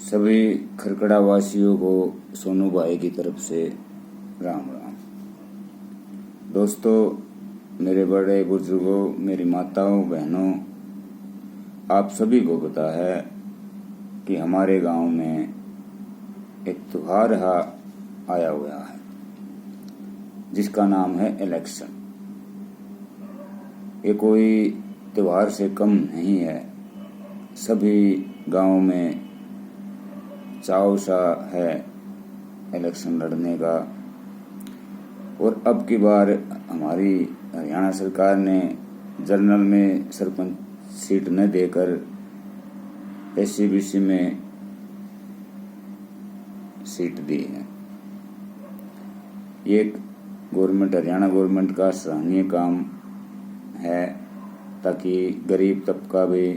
सभी खरकड़ा वासियों को सोनू भाई की तरफ से राम राम। दोस्तों, मेरे बड़े बुजुर्गों, मेरी माताओं बहनों, आप सभी को पता है कि हमारे गांव में एक त्योहार आया हुआ है जिसका नाम है इलेक्शन। ये कोई त्योहार से कम नहीं है। सभी गांव में चाव सा है इलेक्शन लड़ने का। और अब की बार हमारी हरियाणा सरकार ने जनरल में सरपंच सीट न देकर SC/BC में सीट दी है। ये हरियाणा गवर्नमेंट का सराहनीय काम है ताकि गरीब तबका भी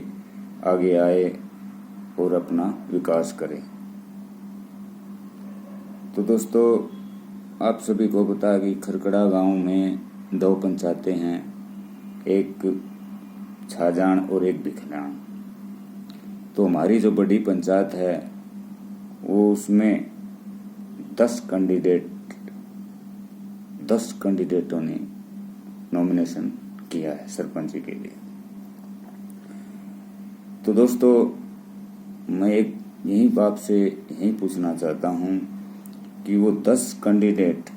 आगे आए और अपना विकास करे। तो दोस्तों, आप सभी को पता है कि खरकड़ा गांव में 2 पंचायतें हैं, एक छाजान और एक बिखलान। तो हमारी जो बड़ी पंचायत है वो उसमें 10 कैंडिडेटों ने नॉमिनेशन किया है सरपंच के लिए। तो दोस्तों, मैं यही बात से यही पूछना चाहता हूं कि वो 10 कैंडिडेट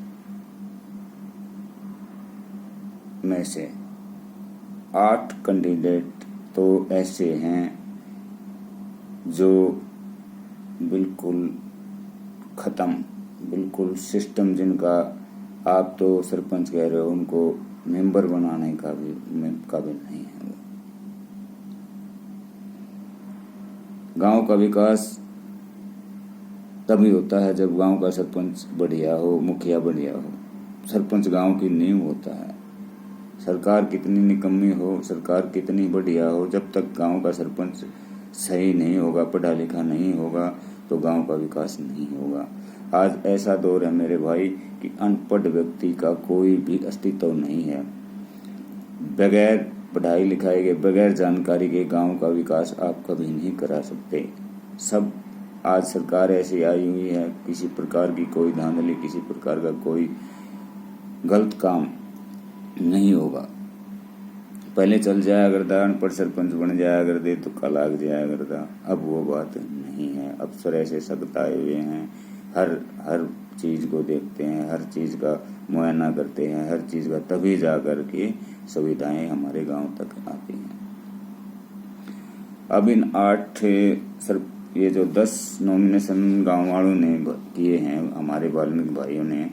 में से 8 कैंडिडेट तो ऐसे हैं जो बिल्कुल खत्म, बिल्कुल सिस्टम जिनका आप तो सरपंच कह रहे हो, उनको मेंबर बनाने का भी काबिल नहीं है। वो गांव का विकास तभी होता है जब गांव का सरपंच बढ़िया हो, मुखिया बढ़िया हो। सरपंच गांव की नींव होता है। सरकार कितनी निकम्मी हो, सरकार कितनी बढ़िया हो, जब तक गांव का सरपंच सही नहीं होगा, पढ़ा लिखा नहीं होगा, तो गांव का विकास नहीं होगा। आज ऐसा दौर है मेरे भाई कि अनपढ़ व्यक्ति का कोई भी अस्तित्व नहीं है। बगैर पढ़ाई लिखाई के, बगैर जानकारी के गांव का विकास आप कभी नहीं करा सकते। सब आज सरकार ऐसी आई हुई है, किसी प्रकार की कोई धांधली, किसी प्रकार का कोई गलत काम नहीं होगा। पहले चल जाया करता, अनपढ़ सरपंच बन जाया करते, तुक्का लाग जाया करता। अब वो बात नहीं है। अफसर ऐसे सख्त आए हुए हैं, हर चीज को देखते हैं, हर चीज का मुआयना करते हैं, हर चीज का, तभी जा कर के सुविधाएं हमारे गांव तक आती हैं। अब इन 8 ये जो 10 नॉमिनेशन गांव वालों ने किए हैं, हमारे वाल्मीकि भाइयों ने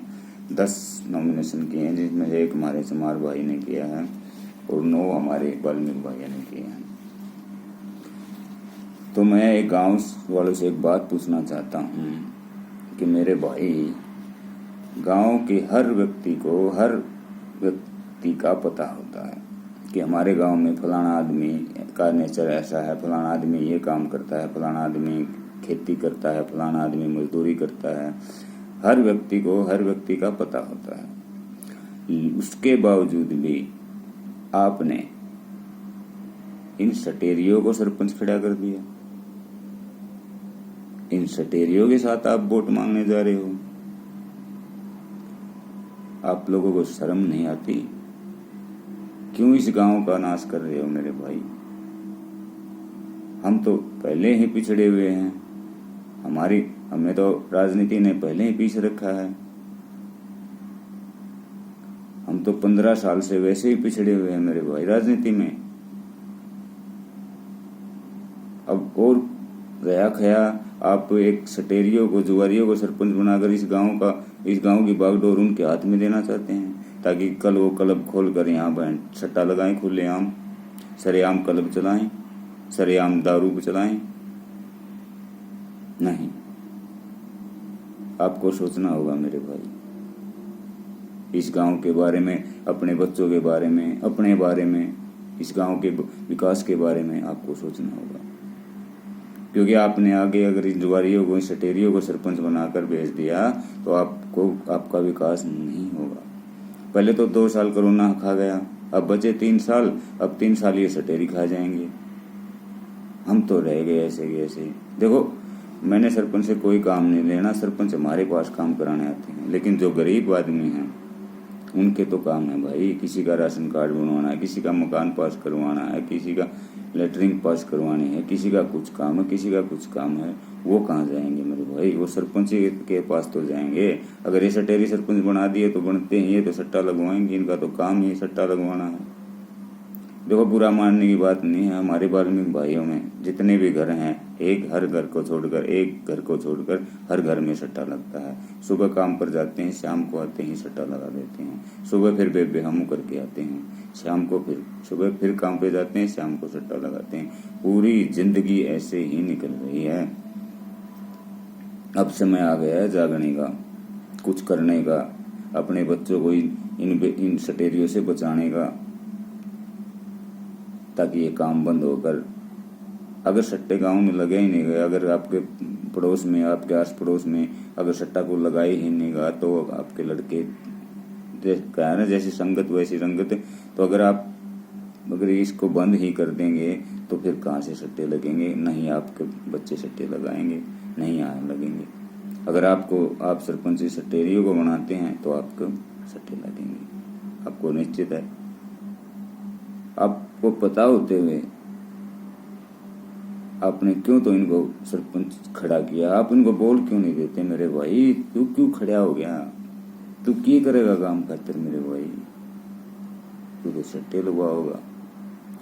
10 नॉमिनेशन किए हैं, जिसमें से 1 हमारे चमार भाई ने किया है और 9 हमारे वाल्मीकि भाइयों ने किए हैं। तो मैं एक गांव वालों से एक बात पूछना चाहता हूं कि मेरे भाई, गांव के हर व्यक्ति का पता होता है कि हमारे गांव में फलाना आदमी का नेचर ऐसा है, फलाना आदमी ये काम करता है, फलाना आदमी खेती करता है, फलाना आदमी मजदूरी करता है। हर व्यक्ति का पता होता है। उसके बावजूद भी आपने इन सटेरियों को सरपंच खड़ा कर दिया। इन सटेरियों के साथ आप वोट मांगने जा रहे हो। आप लोगों को शर्म नहीं आती? क्यों इस गांव का नाश कर रहे हो मेरे भाई? हम तो पहले ही पिछड़े हुए हैं। हमें तो राजनीति ने पहले ही पीछे रखा है। हम तो 15 साल से वैसे ही पिछड़े हुए हैं मेरे भाई राजनीति में। अब और गया खया आप एक सटेरियों को, जुआरियों को सरपंच बनाकर इस गांव की बागडोर उनके हाथ में देना चाहते हैं, ताकि कल वो क्लब खोल कर यहाँ सट्टा लगाएं, खुलेआम सरेआम क्लब चलाएं, सरेआम दारू चलाएं। नहीं, आपको सोचना होगा मेरे भाई। इस गांव के बारे में, अपने बच्चों के बारे में, अपने बारे में, इस गांव के विकास के बारे में आपको सोचना होगा। क्योंकि आपने आगे अगर इन जुआरियों को, सटेरियों को सरपंच बनाकर भेज दिया तो आपका विकास नहीं होगा। पहले तो 2 साल कोरोना खा गया, अब बचे 3 साल, अब 3 साल ये सटेरी खा जाएंगे। हम तो रह गए ऐसे के ऐसे। देखो, मैंने सरपंच से कोई काम नहीं लेना, सरपंच हमारे पास काम कराने आते हैं। लेकिन जो गरीब आदमी हैं उनके तो काम है भाई, किसी का राशन कार्ड बनवाना है, किसी का मकान पास करवाना है, किसी का लेटरिन पास करवानी है, किसी का कुछ काम है, किसी का कुछ काम है, वो कहाँ जाएंगे मेरे भाई? वो सरपंच के पास तो जाएंगे। अगर ये सटेरी सरपंच बना दिए तो बनते हैं, ये तो सट्टा लगवाएंगे, इनका तो काम ही सट्टा लगवाना है। देखो, बुरा मानने की बात नहीं है, हमारे वाल्मीकि भाइयों में जितने भी घर हैं, हर घर को छोड़कर हर घर में सट्टा लगता है। सुबह काम पर जाते हैं, शाम को आते ही सट्टा लगा देते हैं। सुबह फिर बेबेहमू करके आते हैं, शाम को सुबह फिर काम पे जाते हैं, शाम को सट्टा लगाते हैं। पूरी जिंदगी ऐसे ही निकल रही है। अब समय आ गया है जागने का, कुछ करने का, अपने बच्चों को इन सटेरियों से बचाने का, ताकि ये काम बंद होकर, अगर सट्टे गांव में लगे ही नहीं गए, अगर आपके पड़ोस में, आपके आस पड़ोस में अगर सट्टा को लगाए ही नहीं गया, तो आपके लड़के क्या है ना, जैसी संगत वैसी रंगत। तो अगर इसको बंद ही कर देंगे तो फिर कहाँ से सट्टे लगेंगे? नहीं आपके बच्चे सट्टे लगाएंगे, नहीं यहाँ लगेंगे। अगर आप सरपंच सट्टेरियों को बनाते हैं तो आपको सट्टे लगेंगे, आपको निश्चित है। आपको पता होते हुए आपने क्यों तो इनको सरपंच खड़ा किया? आप इनको बोल क्यों नहीं देते? मेरे भाई, तू क्यों खड़ा हो गया? तू क्या करेगा काम खातिर मेरे भाई? तू तो सट्टे लगवाओगा,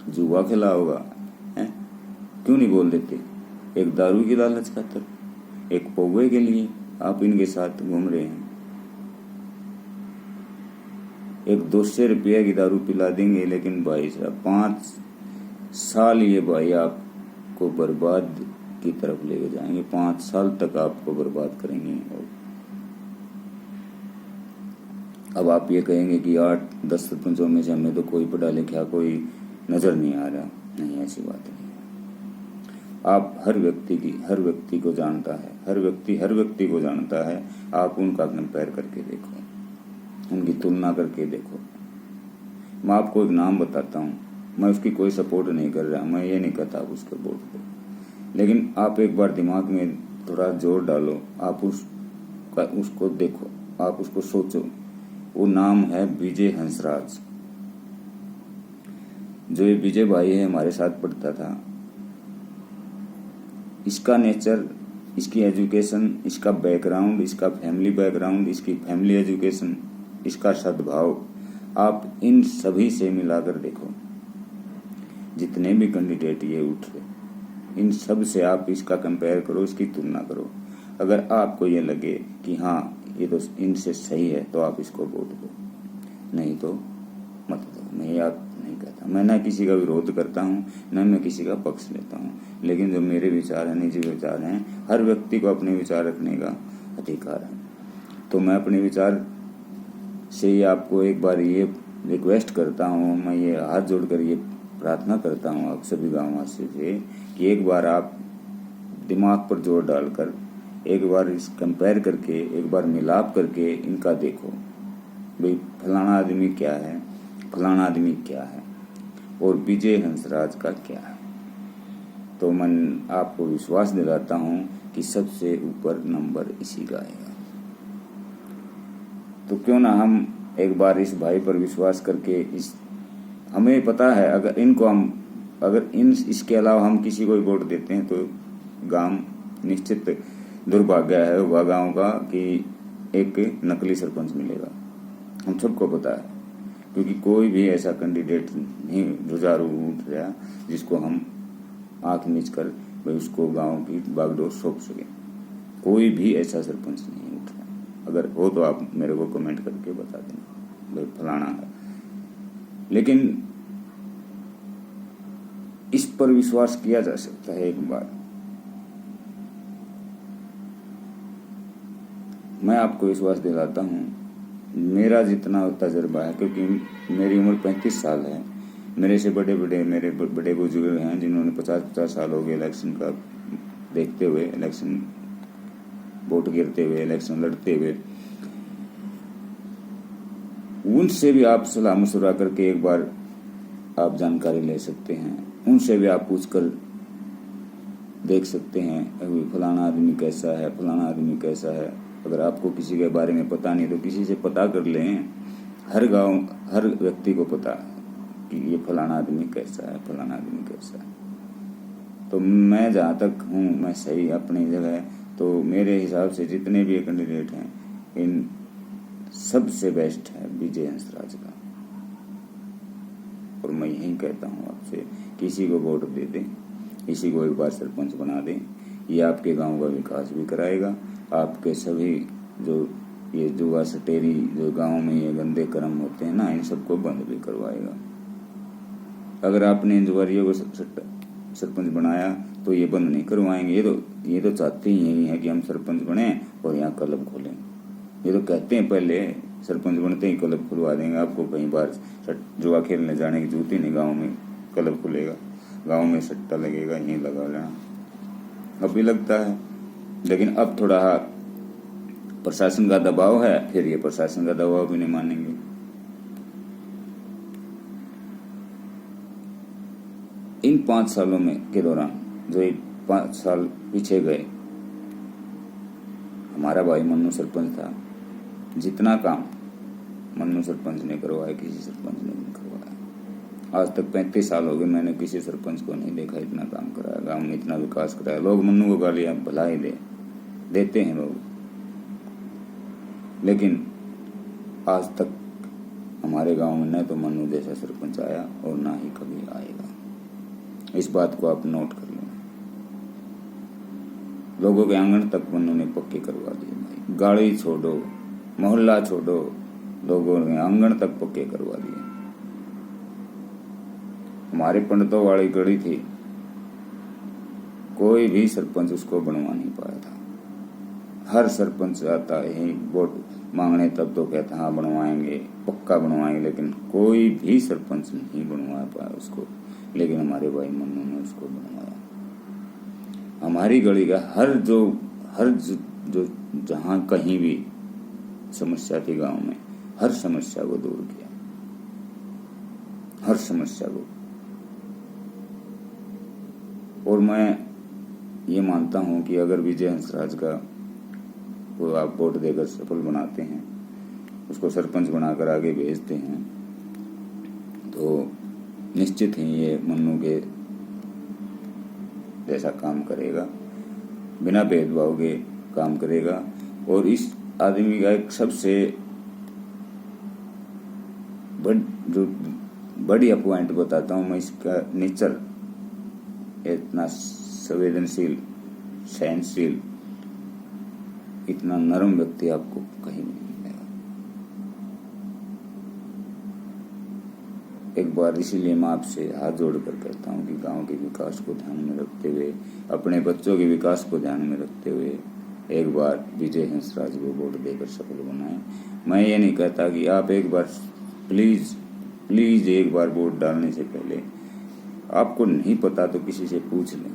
जुआ खिलाओगा, हैं? क्यों नहीं बोल देते? एक दारू की लालच खातिर, एक पौवे के लिए आप इनके साथ घूम रहे हैं। एक 200 रुपया की दारू पिला देंगे, लेकिन भाई साहब 5 साल ये भाई आपको बर्बाद की तरफ लेके जाएंगे। 5 साल तक आपको बर्बाद करेंगे। अब आप ये कहेंगे कि 8-10 सरपंचों में से हमें तो कोई पढ़ा लिखा कोई नजर नहीं आ रहा। नहीं, ऐसी बात नहीं। आप हर व्यक्ति को जानता है, हर व्यक्ति को जानता है। आप उनका कंपेयर करके देखो, उनकी तुलना करके देखो। मैं आपको एक नाम बताता हूँ, मैं उसकी कोई सपोर्ट नहीं कर रहा, मैं ये नहीं कहता आप उसको वोट दो, लेकिन आप एक बार दिमाग में थोड़ा जोर डालो, आप उसको देखो, आप उसको सोचो। वो नाम है विजय हंसराज। जो ये विजय भाई है, हमारे साथ पढ़ता था। इसका नेचर, इसकी एजुकेशन, इसका बैकग्राउंड, इसका फैमिली बैकग्राउंड, इसकी फैमिली एजुकेशन, इसका सद्भाव, आप इन सभी से मिलाकर देखो। जितने भी कैंडिडेट ये उठ रहे, इन सब से आप इसका कंपेयर करो, इसकी तुलना करो। अगर आपको ये लगे कि हाँ ये तो इनसे सही है, तो आप इसको वोट दो, नहीं तो मत दो। मैं याद नहीं कहता, मैं ना किसी का विरोध करता हूँ, न मैं किसी का पक्ष लेता हूँ, लेकिन जो मेरे विचार हैं, निजी विचार हैं, हर व्यक्ति को अपने विचार रखने का अधिकार है। तो मैं अपने विचार से ही आपको एक बार ये रिक्वेस्ट करता हूँ, मैं ये हाथ जोड़कर ये प्रार्थना करता हूँ आप सभी गाँववासियों से कि एक बार आप दिमाग पर जोर डालकर, एक बार इस कंपेयर करके, एक बार मिलाप करके इनका देखो, भाई फलाना आदमी क्या है, फलाना आदमी क्या है, और विजय हंसराज का क्या है। तो मैं आपको विश्वास दिलाता हूँ कि सबसे ऊपर नंबर इसी का आएगा। तो क्यों ना हम एक बार इस भाई पर विश्वास करके, हमें पता है अगर इसके अलावा हम किसी को वोट देते हैं तो गांव निश्चित दुर्भाग्य है वह गांव का कि एक नकली सरपंच मिलेगा। हम सबको पता है, क्योंकि कोई भी ऐसा कैंडिडेट नहीं जुझारू उठ रहा जिसको हम आंख मीच कर भाई उसको गांव की बागडोर सौंप सके। कोई भी ऐसा सरपंच नहीं उठ रहा। अगर हो तो आप मेरे को कमेंट करके बता देना भाई फलाना है। लेकिन इस पर विश्वास किया जा सकता है एक बार। मैं आपको विश्वास दिलाता हूँ, मेरा जितना तजर्बा है, क्योंकि मेरी उम्र 35 साल है, मेरे से मेरे बड़े बुजुर्ग हैं जिन्होंने 50-50 साल हो गए इलेक्शन का देखते हुए, इलेक्शन वोट गिरते हुए, इलेक्शन लड़ते हुए। उनसे भी आप सलाह मशुरा करके एक बार आप जानकारी ले सकते हैं। उनसे भी आप पूछकर देख सकते हैं अभी फलाना आदमी कैसा है, फलाना आदमी कैसा है। अगर आपको किसी के बारे में पता नहीं तो किसी से पता कर लें। हर गांव, हर व्यक्ति को पता कि ये फलाना आदमी कैसा है, फलाना आदमी कैसा है। तो मैं जहाँ तक हूँ, मैं सही अपनी जगह, तो मेरे हिसाब से जितने भी कैंडिडेट हैं, इन सबसे बेस्ट है विजय हंसराज का। और मैं यही कहता हूँ आपसे, किसी को वोट दे दें, इसी को एक बार सरपंच बना दें। ये आपके गांव का विकास भी कराएगा, आपके सभी जो ये जुआ सटेरी जो गांव में ये गंदे कर्म होते हैं ना, इन सबको बंद भी करवाएगा। अगर आपने इन जुआरियों को सरपंच बनाया तो ये बंद नहीं करवाएंगे। ये तो चाहते ही यही है कि हम सरपंच बने और यहाँ क्लब खोलें। ये तो कहते हैं पहले सरपंच बनते ही क्लब खुलवा देंगे, आपको कहीं बार जुआ खेलने जाने की जरूरत ही नहीं, गाँव में क्लब खुलेगा, गांव में सट्टा लगेगा, यहीं लगा लेना। अब भी लगता है, लेकिन अब थोड़ा प्रशासन का दबाव है, फिर ये प्रशासन का दबाव भी नहीं मानेंगे। इन 5 सालों में के दौरान जो 5 साल पीछे गए, हमारा भाई मन्नू सरपंच था, जितना काम मन्नू सरपंच ने करवाया किसी सरपंच ने नहीं करवाया। आज तक 35 साल हो गए, मैंने किसी सरपंच को नहीं देखा इतना काम कराया, गांव में इतना विकास कराया। लोग मन्नू को गालियां भला ही देते हैं लोग, लेकिन आज तक हमारे गांव में न तो मन्नू जैसा सरपंच आया और ना ही कभी आएगा। इस बात को आप नोट कर लें। लोगों के आंगन तक मन्नू ने पक्के करवा दिए भाई, गाड़ी छोड़ो, मोहल्ला छोड़ो, लोगों ने आंगन तक पक्के करवा दिए। हमारे पंडितों वाली गढ़ी थी, कोई भी सरपंच उसको बनवा नहीं पाया था। हर सरपंच आता है वोट मांगने तब तो कहता हाँ बनवाएंगे, पक्का बनवाएंगे, लेकिन कोई भी सरपंच नहीं बनवा पाया उसको। लेकिन हमारे भाई मन्नू ने उसको बनवाया। हमारी गली का हर जो जहां कहीं भी समस्या थी गांव में, हर समस्या को दूर किया, हर समस्या को। और मैं ये मानता हूं कि अगर विजय हंसराज का को आप वोट देकर सफल बनाते हैं, उसको सरपंच बनाकर आगे भेजते हैं, तो निश्चित ही ये मन्नू के जैसा काम करेगा, बिना भेदभाव के काम करेगा। और इस आदमी का एक सबसे जो बढ़िया पॉइंट बताता हूँ मैं, इसका नेचर इतना संवेदनशील, सहनशील, इतना नरम व्यक्ति आपको कहीं नहीं मिलेगा। एक बार इसीलिए मैं आपसे हाथ जोड़कर कहता हूँ कि गांव के विकास को ध्यान में रखते हुए, अपने बच्चों के विकास को ध्यान में रखते हुए एक बार विजय हंसराज को वोट देकर सफल बनाएं। मैं ये नहीं कहता कि आप एक बार प्लीज एक बार वोट डालने से पहले, आपको नहीं पता तो किसी से पूछ लें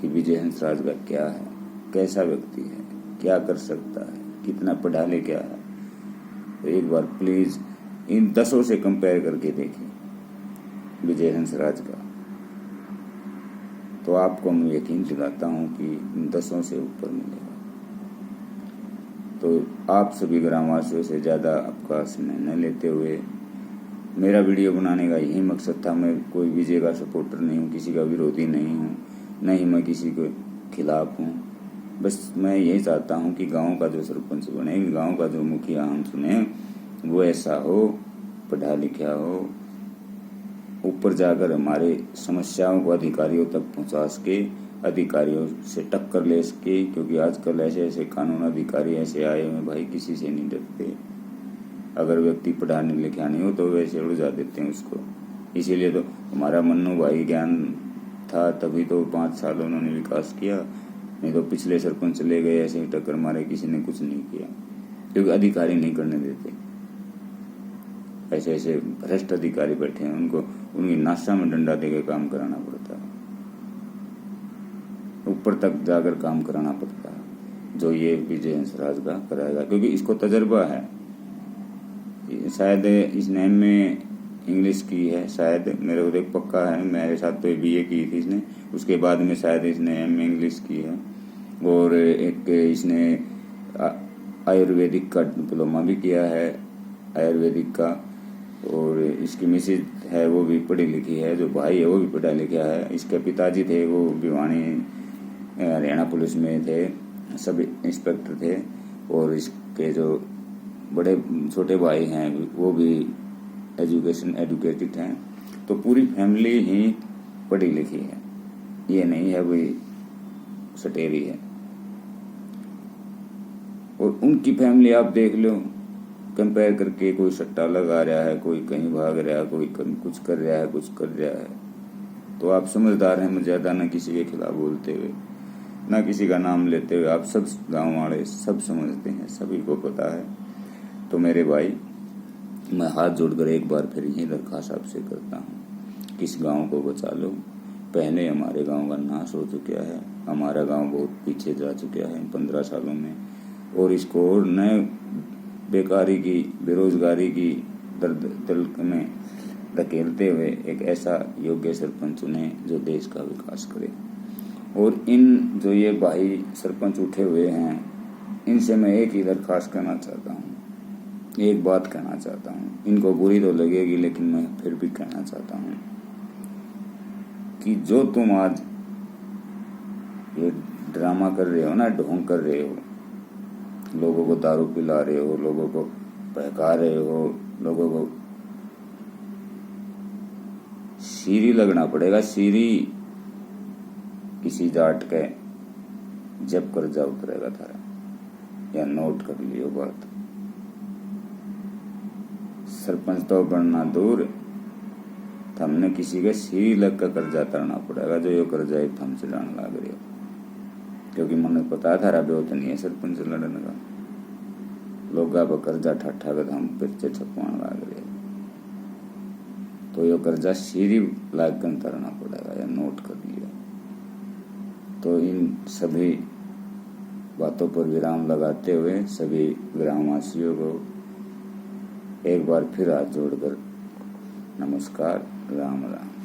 कि विजय हंसराज का क्या है, कैसा व्यक्ति है, क्या कर सकता है, कितना पढ़ा लिखा है। तो एक बार प्लीज इन 10 से कंपेयर करके देखें विजय हंसराज का, तो आपको मैं यकीन दिलाता हूं कि इन 10 से ऊपर मिलेगा। तो आप सभी ग्रामवासियों से ज़्यादा आपका समय न लेते हुए, मेरा वीडियो बनाने का यही मकसद था। मैं कोई विजय का सपोर्टर नहीं हूँ, किसी का विरोधी नहीं हूँ, नहीं मैं किसी के खिलाफ हूँ। बस मैं यही चाहता हूँ कि गांव का जो सरपंच बने, गांव का जो मुखिया हम चुने, वो ऐसा हो, पढ़ा लिखा हो, ऊपर जाकर हमारे समस्याओं को अधिकारियों तक पहुंचा सके, अधिकारियों से टक्कर ले सके। क्योंकि आजकल ऐसे ऐसे कानून अधिकारी ऐसे आए हुए भाई, किसी से नहीं डरते। अगर व्यक्ति पढ़ाने लिखा नहीं हो तो वैसे उलझा देते हैं उसको। इसीलिए तो हमारा मन्नू भाई ज्ञान था, तभी तो 5 साल उन्होंने विकास किया, नहीं तो पिछले सरपंच चले गए ऐसे ही टक्कर मारे, किसी ने कुछ नहीं किया, क्योंकि अधिकारी नहीं करने देते। ऐसे ऐसे भ्रष्ट अधिकारी बैठे हैं, उनको उनकी नाशा में डंडा देकर काम कराना पड़ता है, ऊपर तक जाकर काम कराना पड़ता है, जो ये विजय हंसराज का कराएगा। क्योंकि इसको तजर्बा है, शायद इस नेम में इंग्लिश की है शायद, मेरे को देख पक्का है, मेरे साथ तो BA की थी इसने, उसके बाद में शायद इसने MA इंग्लिश की है, और एक इसने आयुर्वेदिक का डिप्लोमा भी किया है, आयुर्वेदिक का। और इसकी मिसेज है वो भी पढ़ी लिखी है, जो भाई है वो भी पढ़ा लिखा है। इसके पिताजी थे वो भिवानी हरियाणा पुलिस में थे, सब इंस्पेक्टर थे, और इसके जो बड़े छोटे भाई हैं वो भी एजुकेटेड हैं। तो पूरी फैमिली ही पढ़ी लिखी है, ये नहीं है वही सटेरी है। और उनकी फैमिली आप देख लो, कंपेयर करके, कोई सट्टा लगा रहा है, कोई कहीं भाग रहा है, कोई कुछ कर रहा है, कुछ कर रहा है। तो आप समझदार हैं ज्यादा, ना किसी के खिलाफ बोलते हुए, ना किसी का नाम लेते हुए। आप सब गांव वाले सब समझते हैं, सभी को पता है। तो मेरे भाई, मैं हाथ जोड़कर एक बार फिर यही दरखास्त आपसे करता हूँ, किस गांव को बचा लो। पहले हमारे गांव का नाश हो चुका है, हमारा गांव बहुत पीछे जा चुका है 15 सालों में, और इसको और नए बेकारी की, बेरोजगारी की दल में धकेलते हुए एक ऐसा योग्य सरपंच चुने जो देश का विकास करे। और इन जो ये भाई सरपंच उठे हुए हैं, इनसे मैं एक ही दरखास्त करना चाहता हूँ, एक बात कहना चाहता हूँ। इनको बुरी तो लगेगी, लेकिन मैं फिर भी कहना चाहता हूँ कि जो तुम आज ये ड्रामा कर रहे हो ना, ढोंग कर रहे हो, लोगों को दारू पिला रहे हो, लोगों को बहका रहे हो, लोगों को सीरी लगना पड़ेगा, सीरी किसी जाट के जब कर्जा उतरेगा थारा, या नोट कर लियो बात। सरपंच तो बनना दूर, हमने किसी के सीरी लग का कर्जा उतारना पड़ेगा, जो ये कर्जा एक हम से लाने लग रहे हो, क्योंकि मैंने पता था रहा तो नहीं है सरपंच लड़ने का। लोग आप कर्जा ठट्ठा कर हम पर्चे छपवाने लग रहे, तो ये कर्जा सीरी लाग कर उतारना पड़ेगा, या नोट कर लिया। तो इन सभी बातों पर विराम लगाते हुए सभी ग्रामवासियों को एक बार फिर हाथ जोड़कर नमस्कार, राम राम।